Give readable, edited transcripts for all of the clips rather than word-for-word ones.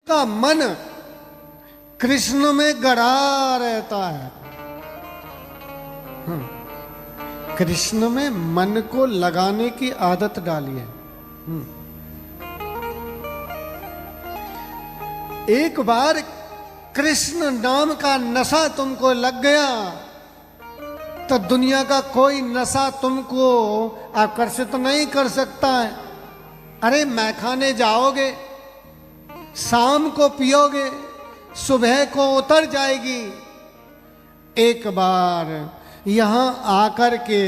का मन कृष्ण में गड़ा रहता है। कृष्ण में मन को लगाने की आदत डाली है। एक बार कृष्ण नाम का नशा तुमको लग गया तो दुनिया का कोई नशा तुमको आकर्षित नहीं कर सकता है। अरे मैखाने जाओगे, शाम को पियोगे, सुबह को उतर जाएगी। एक बार यहां आकर के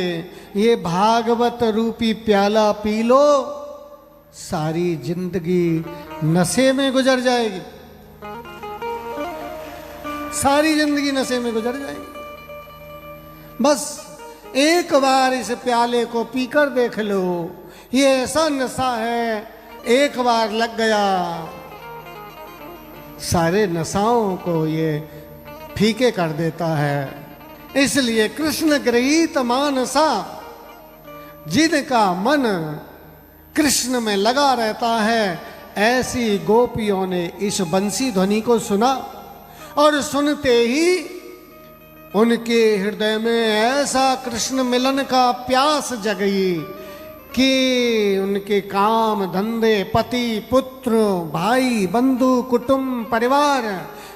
ये भागवत रूपी प्याला पी लो, सारी जिंदगी नशे में गुजर जाएगी। सारी जिंदगी नशे में गुजर जाएगी। बस एक बार इस प्याले को पीकर देख लो, ये ऐसा नशा है, एक बार लग गया सारे नशाओं को ये फीके कर देता है। इसलिए कृष्ण गृहीत मानसा, जिनका मन कृष्ण में लगा रहता है, ऐसी गोपियों ने इस बंसी ध्वनि को सुना और सुनते ही उनके हृदय में ऐसा कृष्ण मिलन का प्यास जगी कि उनके काम धंधे, पति पुत्र, भाई बंधु, कुटुंब, परिवार,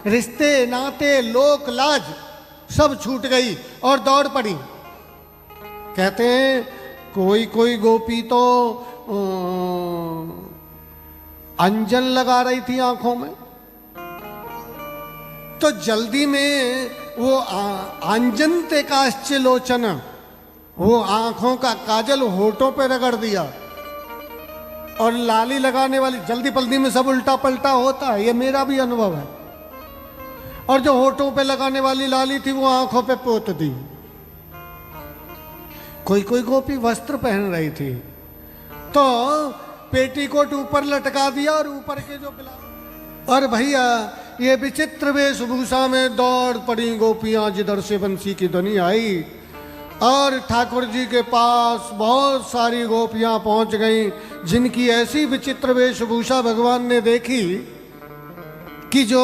रिश्ते नाते, लोक लाज सब छूट गई और दौड़ पड़ी। कहते हैं कोई कोई गोपी तो अंजन लगा रही थी आंखों में, तो जल्दी में वो अंजनते काश्चिलोचन, वो आंखों का काजल होठों पे रगड़ दिया। और लाली लगाने वाली, जल्दी पल्दी में सब उल्टा पलटा होता है, ये मेरा भी अनुभव है। और जो होठों पे लगाने वाली लाली थी वो आंखों पे पोत दी। कोई कोई गोपी वस्त्र पहन रही थी तो पेटीकोट ऊपर लटका दिया और ऊपर के जो और भैया ये विचित्र वेशभूषा में दौड़ पड़ी गोपियां, जिधर से बंसी की ध्वनि आई। और ठाकुर जी के पास बहुत सारी गोपियां पहुंच गईं, जिनकी ऐसी विचित्र वेशभूषा भगवान ने देखी कि जो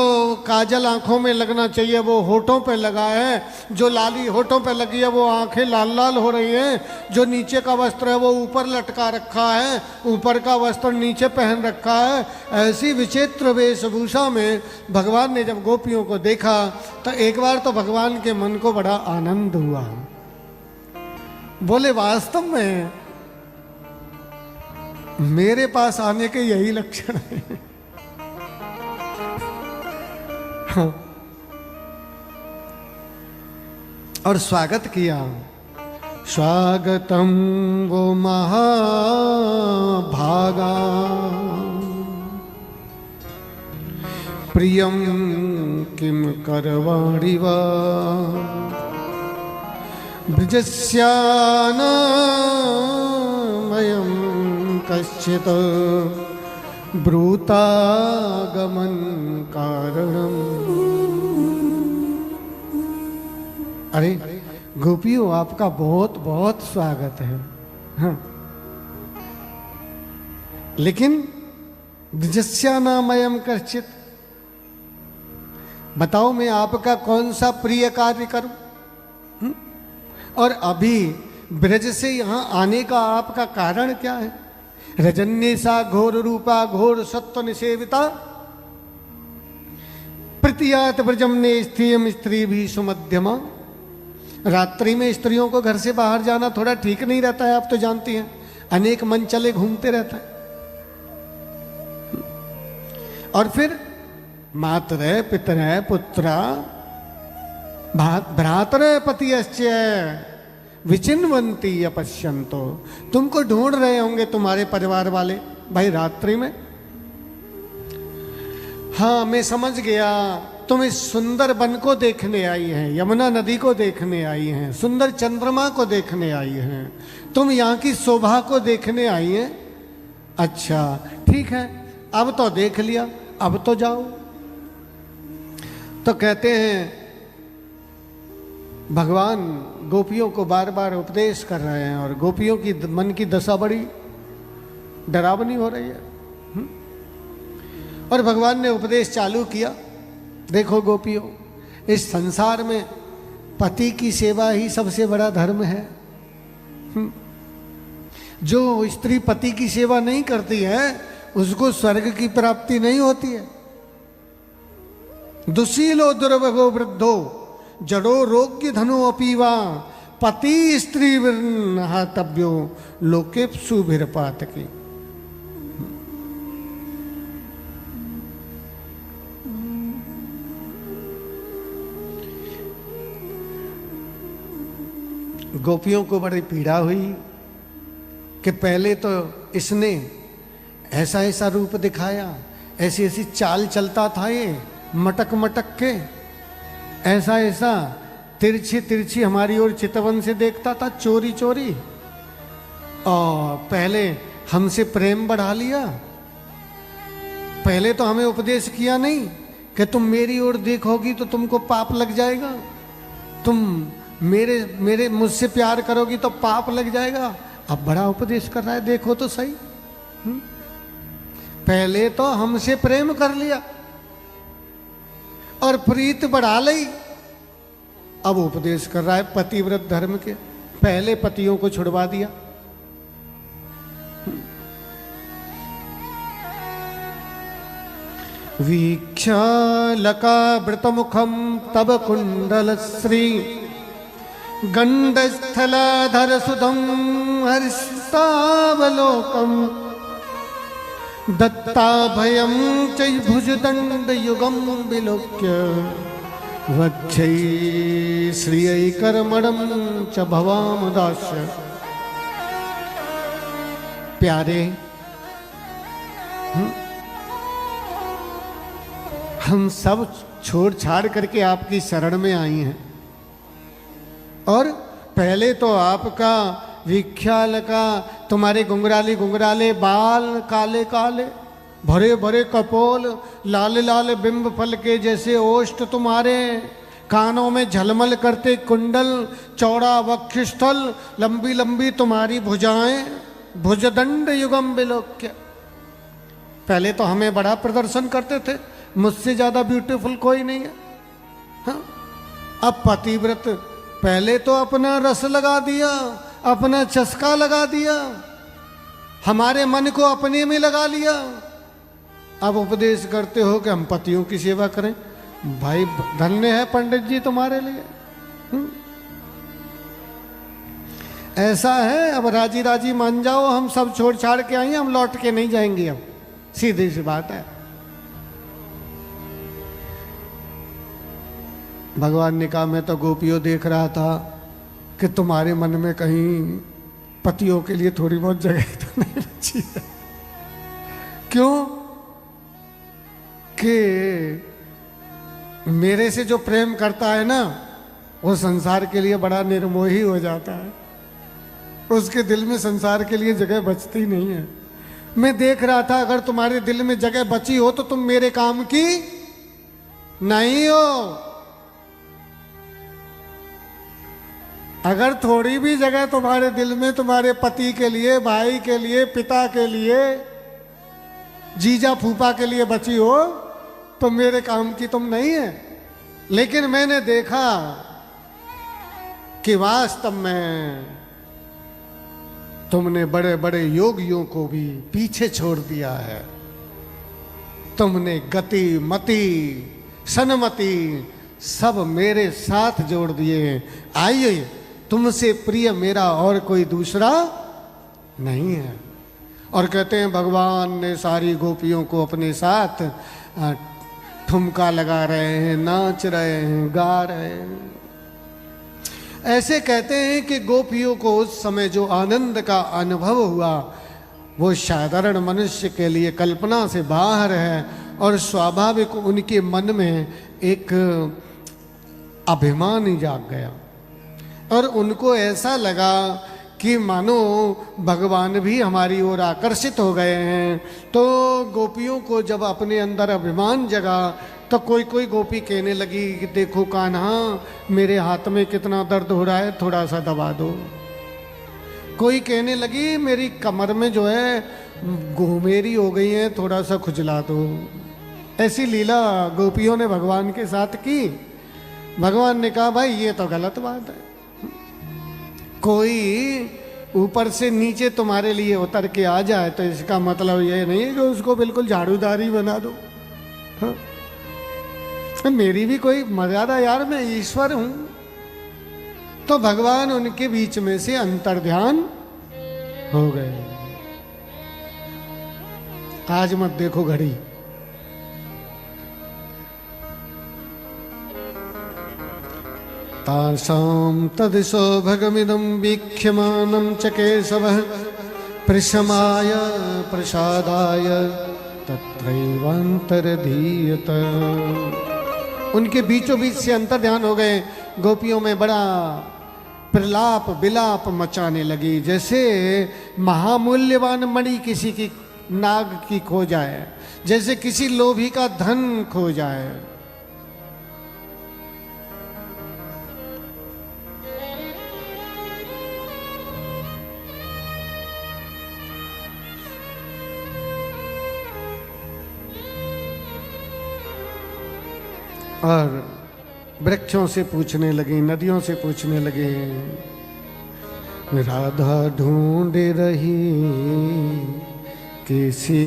काजल आंखों में लगना चाहिए वो होठों पे लगा है, जो लाली होठों पे लगी है वो आंखें लाल लाल हो रही हैं, जो नीचे का वस्त्र है वो ऊपर लटका रखा है, ऊपर का वस्त्र नीचे पहन रखा है। ऐसी विचित्र वेशभूषा में भगवान ने जब गोपियों को देखा तो एक बार तो भगवान के मन को बड़ा आनंद हुआ। बोले वास्तव में मेरे पास आने के यही लक्षण है। और स्वागत किया। स्वागतम वो महाभागा प्रियम किम करवाणि वा ब्रजस्यानामयं कश्चित् ब्रूतागमन कारणम। अरे गोपियों, आपका बहुत बहुत स्वागत है। हाँ। लेकिन ब्रजस्यानामयं कश्चित्, बताओ मैं आपका कौन सा प्रिय कार्य करूं? और अभी ब्रज से यहां आने का आपका कारण क्या है? रजन्येसा घोर रूपा घोर सत्व निसेविता प्रतियात ब्रजम ने स्त्रियम स्त्री भी सुमध्यमा। रात्रि में स्त्रियों को घर से बाहर जाना थोड़ा ठीक नहीं रहता है, आप तो जानती हैं, अनेक मन चले घूमते रहता है। और फिर मातरे पितरे पुत्रा भ्रातरे पतियश्च विचिन्वन्ति अपश्यन्तो। तुमको ढूंढ रहे होंगे तुम्हारे परिवार वाले भाई रात्रि में। हाँ, मैं समझ गया, तुम इस सुंदर वन को देखने आई हैं, यमुना नदी को देखने आई हैं, सुंदर चंद्रमा को देखने आई हैं, तुम यहाँ की शोभा को देखने आई हैं। अच्छा ठीक है, अब तो देख लिया, अब तो जाओ। तो कहते हैं भगवान गोपियों को बार बार उपदेश कर रहे हैं और गोपियों की मन की दशा बड़ी डरावनी हो रही है। और भगवान ने उपदेश चालू किया, देखो गोपियों, इस संसार में पति की सेवा ही सबसे बड़ा धर्म है। जो स्त्री पति की सेवा नहीं करती है उसको स्वर्ग की प्राप्ति नहीं होती है। दुशीलो दुर्भगो वृद्धो जड़ो रोग्य धनो अपीवा पति स्त्री हातव्यो लोके सुभिरपात की। गोपियों को बड़ी पीड़ा हुई कि पहले तो इसने ऐसा ऐसा रूप दिखाया, ऐसी ऐसी चाल चलता था, ये मटक मटक के ऐसा ऐसा तिरछी तिरछी हमारी ओर चितवन से देखता था, चोरी चोरी, और पहले हमसे प्रेम बढ़ा लिया। पहले तो हमें उपदेश किया नहीं कि तुम मेरी ओर देखोगी तो तुमको पाप लग जाएगा, तुम मेरे मुझसे प्यार करोगी तो पाप लग जाएगा। अब बड़ा उपदेश कर रहा है, देखो तो सही। पहले तो हमसे प्रेम कर लिया और प्रीत बढ़ा ली, अब उपदेश कर रहा है पतिव्रत धर्म के। पहले पतियों को छुड़वा दिया। वीक्षालकावृतमुखं तव कुण्डलश्री गण्डस्थलाधर सुधं हरिस्तावलोकम् दत्ताभयं च भुजदण्डयुगं विलोक्य वक्षै श्रियैकर्मणं च भवाम दास्य। प्यारे, हम सब छोड़ छाड़ करके आपकी शरण में आई हैं, और पहले तो आपका विख्याल का तुम्हारे घुंघराले घुंघराले बाल, काले काले भरे भरे कपोल, लाल लाल बिंब फल के जैसे ओष्ठ तुम्हारे, कानों में झलमल करते कुंडल, चौड़ा वक्षस्थल, लंबी लंबी तुम्हारी भुजाएं, भुजदंड युगम विलोक्य। पहले तो हमें बड़ा प्रदर्शन करते थे, मुझसे ज्यादा ब्यूटीफुल कोई नहीं है। हाँ? अब पतिव्रत पहले तो अपना रस लगा दिया, अपना चस्का लगा दिया, हमारे मन को अपने में लगा लिया। अब उपदेश करते हो कि हम पतियों की सेवा करें। भाई धन्य है पंडित जी तुम्हारे लिए। ऐसा है, अब राजी राजी मान जाओ, हम सब छोड़ छाड़ के आए, हम लौट के नहीं जाएंगे। अब सीधी सी बात है। भगवान ने कहा, मैं तो गोपियों देख रहा था कि तुम्हारे मन में कहीं पतियों के लिए थोड़ी बहुत जगह तो नहीं बची है। क्यों? कि मेरे से जो प्रेम करता है ना, वो संसार के लिए बड़ा निर्मोही हो जाता है, उसके दिल में संसार के लिए जगह बचती नहीं है। मैं देख रहा था, अगर तुम्हारे दिल में जगह बची हो तो तुम मेरे काम की नहीं हो। अगर थोड़ी भी जगह तुम्हारे दिल में तुम्हारे पति के लिए, भाई के लिए, पिता के लिए, जीजा फूफा के लिए बची हो तो मेरे काम की तुम नहीं है। लेकिन मैंने देखा कि वास्तव में तुमने बड़े बड़े योगियों को भी पीछे छोड़ दिया है। तुमने गति, मति, सन्मति सब मेरे साथ जोड़ दिए। आइए, तुमसे प्रिय मेरा और कोई दूसरा नहीं है। और कहते हैं भगवान ने सारी गोपियों को अपने साथ ठुमका लगा रहे हैं, नाच रहे हैं, गा रहे हैं। ऐसे कहते हैं कि गोपियों को उस समय जो आनंद का अनुभव हुआ वो साधारण मनुष्य के लिए कल्पना से बाहर है, और स्वाभाविक उनके मन में एक अभिमान ही जाग गया, और उनको ऐसा लगा कि मानो भगवान भी हमारी ओर आकर्षित हो गए हैं। तो गोपियों को जब अपने अंदर अभिमान जगा तो कोई कोई गोपी कहने लगी कि देखो कान्हा, मेरे हाथ में कितना दर्द हो रहा है, थोड़ा सा दबा दो। कोई कहने लगी मेरी कमर में जो है घुमेरी हो गई है, थोड़ा सा खुजला दो। ऐसी लीला गोपियों ने भगवान के साथ की। भगवान ने कहा भाई ये तो गलत बात है, कोई ऊपर से नीचे तुम्हारे लिए उतर के आ जाए तो इसका मतलब ये नहीं है कि उसको बिल्कुल झाड़ूदारी बना दो। हाँ? मेरी भी कोई मर्यादा यार, मैं ईश्वर हूं। तो भगवान उनके बीच में से अंतर्ध्यान हो गए। आज मत देखो घड़ी, तासां तदिशो भगमिदं वीक्ष्यमानं च केशवः प्रशमाय प्रसादाय तत्रैवान्तरधीयत। उनके बीचों बीच से अंतर्ध्यान हो गए। गोपियों में बड़ा प्रलाप विलाप मचाने लगी, जैसे महामूल्यवान मणि किसी की नाग की खो जाए, जैसे किसी लोभी का धन खो जाए। और वृक्षों से पूछने लगे, नदियों से पूछने लगे, राधा ढूंढ रही किसी